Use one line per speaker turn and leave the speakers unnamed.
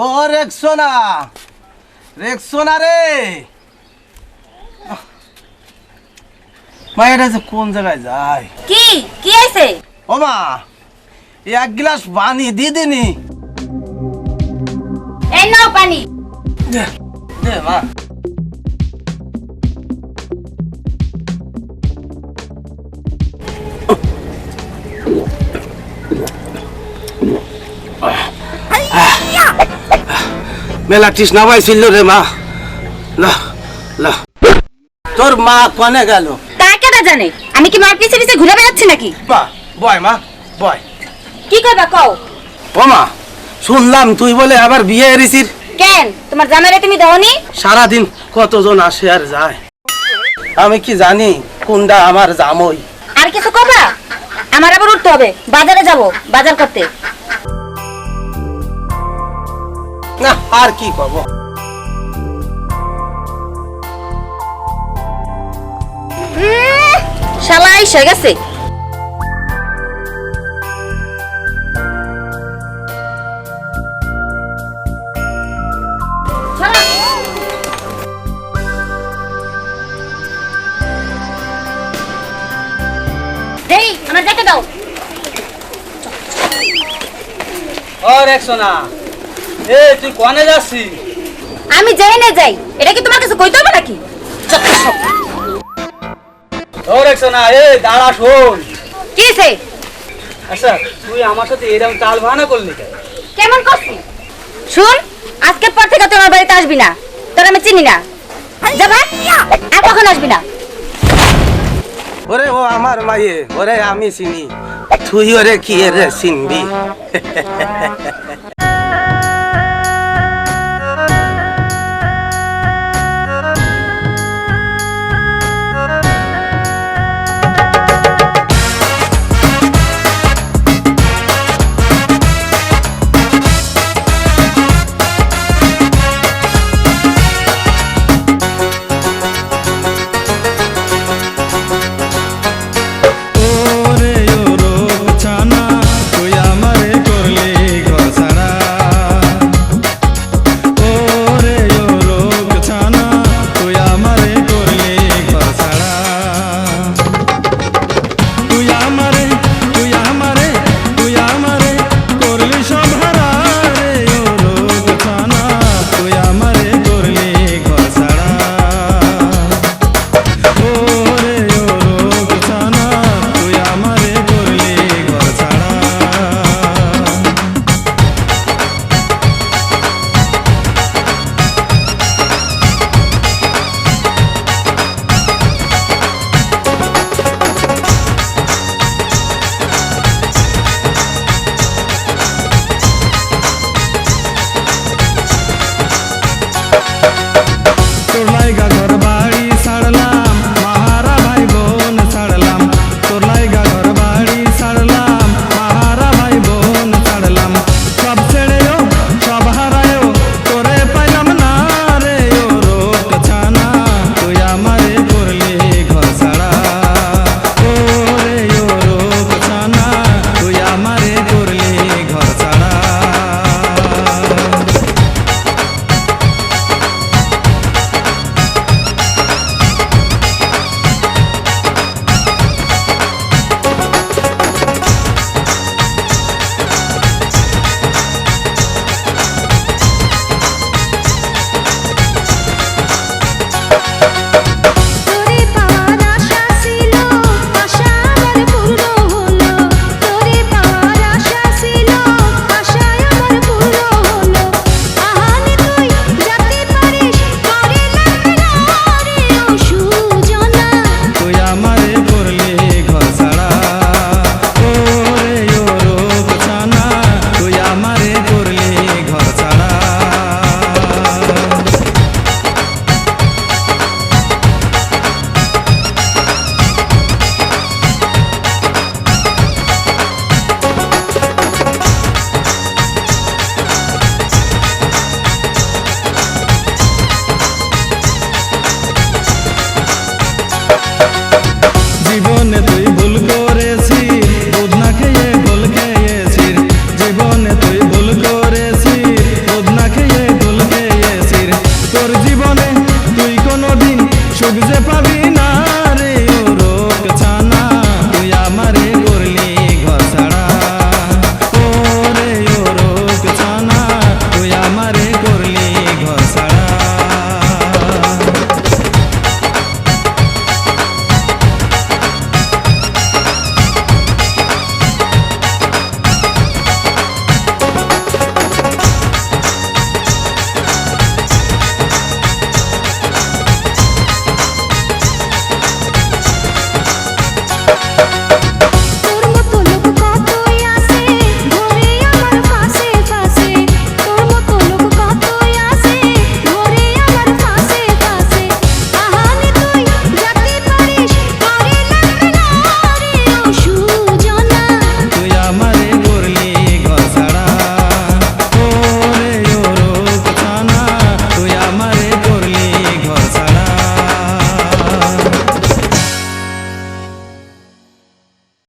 ও Rexona, Rexona রে মা, এটা যে কোন জায়গায় যায়?
কি কি আছে?
ও মা, এক গ্লাস পানি দিয়ে দিনি।
এই নাও পানি।
দে দে মা। মেলা তৃষ্ণা পাইছিল রে মা। লা লা, তোর মা কনে গেল?
তা কেডা জানে? আমি কি মার পিছে পিছে ঘুরে বেড়াচ্ছি নাকি?
বা বয় মা বয়।
কি কইবা কও?
ও মা, শুনলাম তুই বলে আবার বিয়ে এরিছিস।
কেন তোমার জামাইরে তুমি দাওনি?
সারাদিন কতজন আসে আর যায়, আমি কি জানি কোনটা আমার জামই।
আর কিছু কইবা? আমার আবার উঠতে হবে, বাজারে যাব, বাজার করতে।
না আর কি কব।
শালা এসে গেছে। দেই আমার দেখে দাও।
ও রেক্সোনা, এ তুই কোনে যাচ্ছিস?
আমি যাই না যাই, এটা কি তোমার কাছে কইতে হবে নাকি?
ও রেক্সোনা, এ দাঁড়া শোন।
কি হইছে?
আচ্ছা তুই আমার সাথে এরকম চাল ভানা করলি কেন?
কেমন করছি? শুন, আজকের পর থেকে তোমার বাড়িতে আসবি না, তোর আমি চিনি না। যাবা আর কখন আসবি না।
ওরে ও আমার মাইয়ে, ওরে আমি চিনি, তুই ওরে কি রে চিনবি?